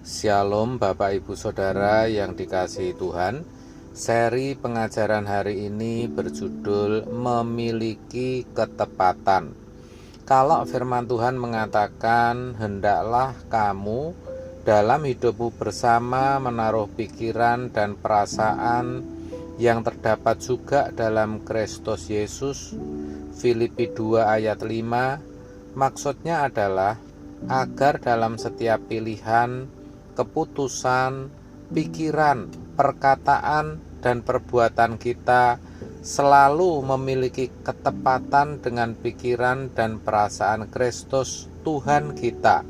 Shalom Bapak Ibu Saudara yang dikasihi Tuhan. Seri pengajaran hari ini berjudul Memiliki Ketepatan. Kalau firman Tuhan mengatakan, hendaklah kamu dalam hidupmu bersama menaruh pikiran dan perasaan yang terdapat juga dalam Kristus Yesus. Filipi 2 ayat 5. Maksudnya adalah agar dalam setiap pilihan, keputusan, pikiran, perkataan, dan perbuatan kita selalu memiliki ketepatan dengan pikiran dan perasaan Kristus Tuhan kita.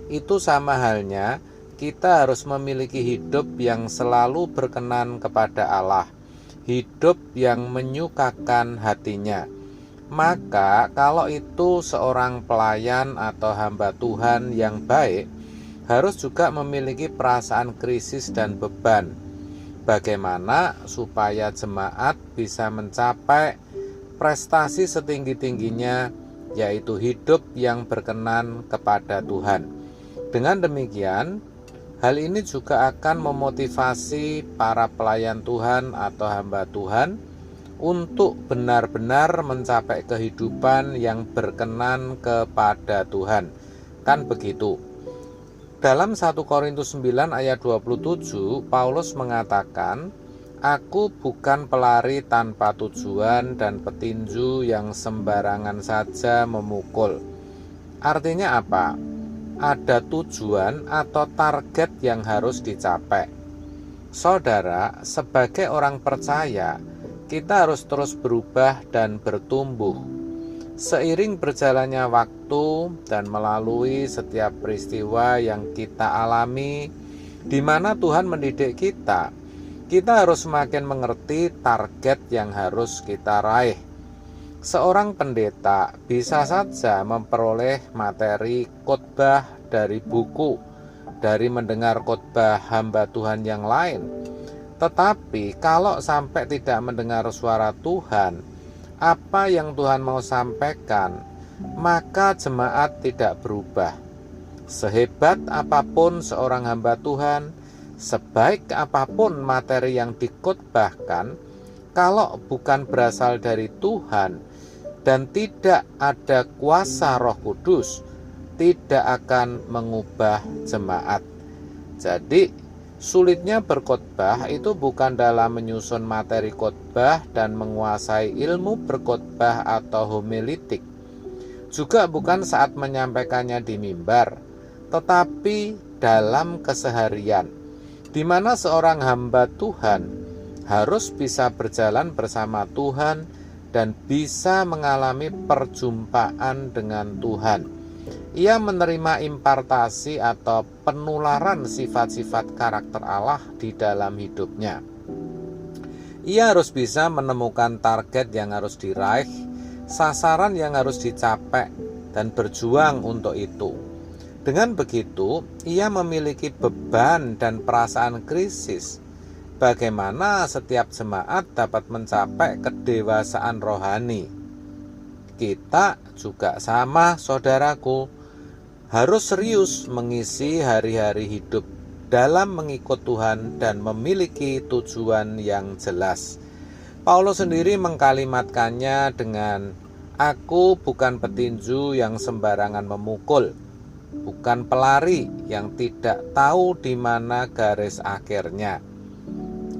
Itu sama halnya kita harus memiliki hidup yang selalu berkenan kepada Allah, hidup yang menyukakan hatinya. Maka kalau itu seorang pelayan atau hamba Tuhan yang baik harus juga memiliki perasaan krisis dan beban. Bagaimana supaya jemaat bisa mencapai prestasi setinggi-tingginya, yaitu hidup yang berkenan kepada Tuhan. Dengan demikian, hal ini juga akan memotivasi para pelayan Tuhan atau hamba Tuhan untuk benar-benar mencapai kehidupan yang berkenan kepada Tuhan. Kan begitu? Dalam 1 Korintus 9 ayat 27, Paulus mengatakan, "Aku bukan pelari tanpa tujuan dan petinju yang sembarangan saja memukul." Artinya apa? Ada tujuan atau target yang harus dicapai. Saudara, sebagai orang percaya, kita harus terus berubah dan bertumbuh. Seiring berjalannya waktu dan melalui setiap peristiwa yang kita alami, di mana Tuhan mendidik kita, kita harus semakin mengerti target yang harus kita raih. Seorang pendeta bisa saja memperoleh materi khotbah dari buku, dari mendengar khotbah hamba Tuhan yang lain. Tetapi kalau sampai tidak mendengar suara Tuhan, apa yang Tuhan mau sampaikan, maka jemaat tidak berubah. Sehebat apapun seorang hamba Tuhan, sebaik apapun materi yang dikhotbahkan, kalau bukan berasal dari Tuhan dan tidak ada kuasa Roh Kudus, tidak akan mengubah jemaat. Jadi, sulitnya berkhotbah itu bukan dalam menyusun materi khotbah dan menguasai ilmu berkhotbah atau homiletik. Juga bukan saat menyampaikannya di mimbar, tetapi dalam keseharian, di mana seorang hamba Tuhan harus bisa berjalan bersama Tuhan dan bisa mengalami perjumpaan dengan Tuhan. Ia menerima impartasi atau penularan sifat-sifat karakter Allah di dalam hidupnya. Ia harus bisa menemukan target yang harus diraih, sasaran yang harus dicapai, dan berjuang untuk itu. Dengan begitu, ia memiliki beban dan perasaan krisis. Bagaimana setiap jemaat dapat mencapai kedewasaan rohani? Kita juga sama, saudaraku, harus serius mengisi hari-hari hidup dalam mengikut Tuhan dan memiliki tujuan yang jelas. Paulus sendiri mengkalimatkannya dengan, "Aku bukan petinju yang sembarangan memukul, bukan pelari yang tidak tahu di mana garis akhirnya."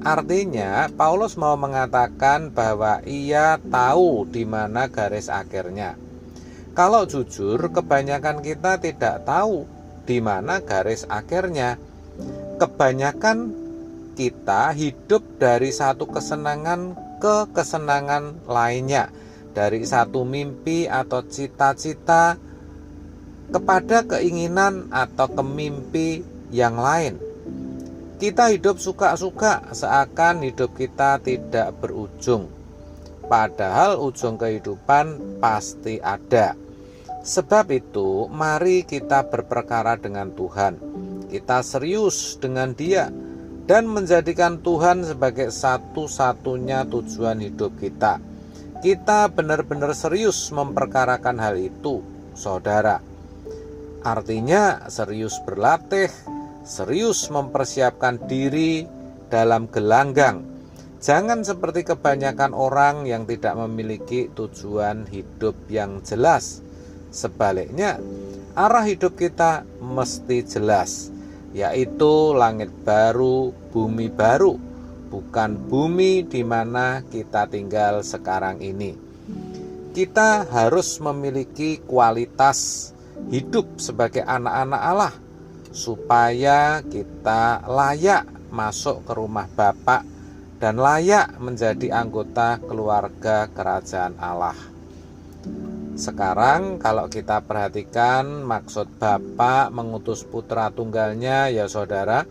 Artinya, Paulus mau mengatakan bahwa ia tahu di mana garis akhirnya. Kalau jujur, kebanyakan kita tidak tahu di mana garis akhirnya. Kebanyakan kita hidup dari satu kesenangan ke kesenangan lainnya, dari satu mimpi atau cita-cita kepada keinginan atau ke mimpi yang lain. Kita hidup suka-suka seakan hidup kita tidak berujung. Padahal ujung kehidupan pasti ada. Sebab itu, mari kita berperkara dengan Tuhan. Kita serius dengan Dia dan menjadikan Tuhan sebagai satu-satunya tujuan hidup kita. Kita benar-benar serius memperkarakan hal itu, saudara. Artinya serius berlatih, serius mempersiapkan diri dalam gelanggang. Jangan seperti kebanyakan orang yang tidak memiliki tujuan hidup yang jelas. Sebaliknya, arah hidup kita mesti jelas, yaitu langit baru, bumi baru, bukan bumi di mana kita tinggal sekarang ini. Kita harus memiliki kualitas hidup sebagai anak-anak Allah, supaya kita layak masuk ke rumah Bapa dan layak menjadi anggota keluarga kerajaan Allah. Sekarang kalau kita perhatikan maksud Bapa mengutus putra tunggalnya, ya saudara,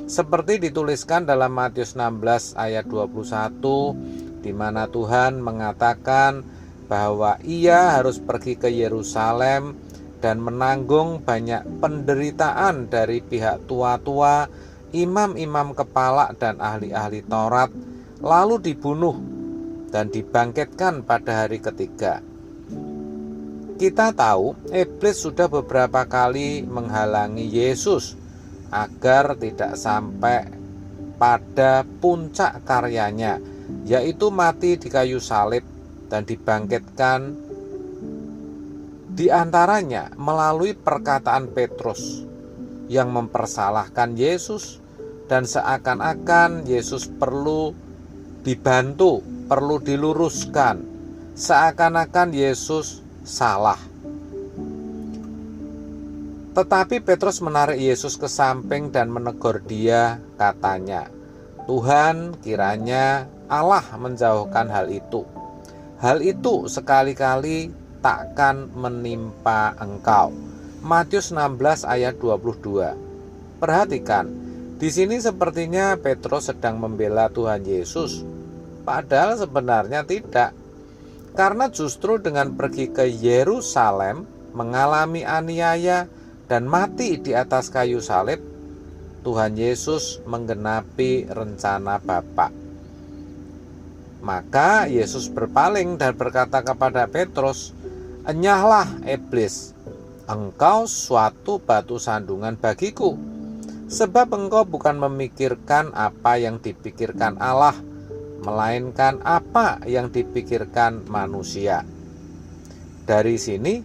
seperti dituliskan dalam Matius 16 ayat 21, di mana Tuhan mengatakan bahwa Ia harus pergi ke Yerusalem dan menanggung banyak penderitaan dari pihak tua-tua, imam-imam kepala dan ahli-ahli Taurat, lalu dibunuh dan dibangkitkan pada hari ketiga. Kita tahu iblis sudah beberapa kali menghalangi Yesus agar tidak sampai pada puncak karyanya, yaitu mati di kayu salib dan dibangkitkan, di antaranya melalui perkataan Petrus yang mempersalahkan Yesus, dan seakan-akan Yesus perlu dibantu, perlu diluruskan, seakan-akan Yesus salah. Tetapi Petrus menarik Yesus ke samping dan menegur dia, katanya, "Tuhan, kiranya Allah menjauhkan hal itu. Hal itu sekali-kali takkan menimpa engkau." Matius 16 ayat 22. Perhatikan, di sini sepertinya Petrus sedang membela Tuhan Yesus, padahal sebenarnya tidak. Karena justru dengan pergi ke Yerusalem, mengalami aniaya dan mati di atas kayu salib, Tuhan Yesus menggenapi rencana Bapa. Maka Yesus berpaling dan berkata kepada Petrus, "Enyahlah iblis, engkau suatu batu sandungan bagiku, sebab engkau bukan memikirkan apa yang dipikirkan Allah, melainkan apa yang dipikirkan manusia." Dari sini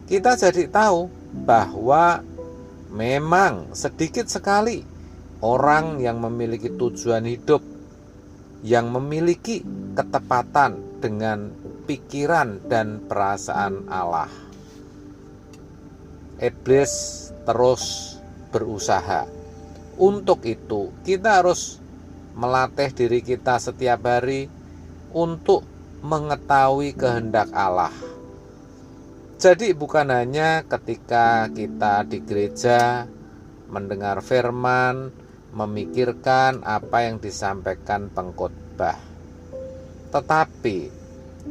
kita jadi tahu bahwa memang sedikit sekali orang yang memiliki tujuan hidup, yang memiliki ketepatan dengan pikiran dan perasaan Allah. Iblis terus berusaha. Untuk itu kita harus melatih diri kita setiap hari untuk mengetahui kehendak Allah. Jadi bukan hanya ketika kita di gereja mendengar firman, memikirkan apa yang disampaikan pengkhotbah, tetapi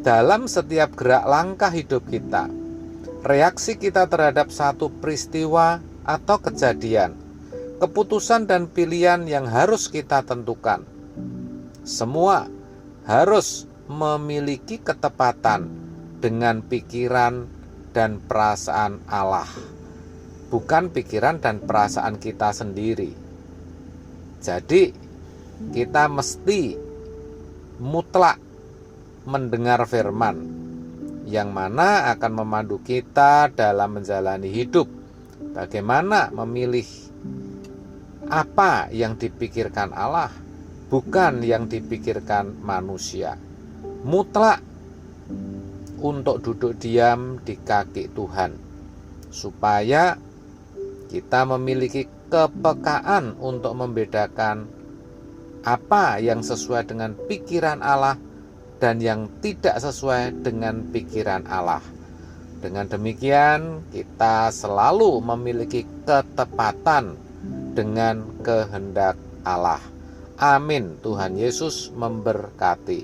dalam setiap gerak langkah hidup kita, reaksi kita terhadap satu peristiwa atau kejadian, keputusan dan pilihan yang harus kita tentukan, semua harus memiliki ketepatan dengan pikiran dan perasaan Allah, bukan pikiran dan perasaan kita sendiri. Jadi kita mesti mutlak mendengar firman, yang mana akan memandu kita dalam menjalani hidup. Bagaimana memilih apa yang dipikirkan Allah, bukan yang dipikirkan manusia. Mutlak untuk duduk diam di kaki Tuhan, supaya kita memiliki kepekaan untuk membedakan apa yang sesuai dengan pikiran Allah dan yang tidak sesuai dengan pikiran Allah. Dengan demikian kita selalu memiliki ketepatan dengan kehendak Allah. Amin. Tuhan Yesus memberkati.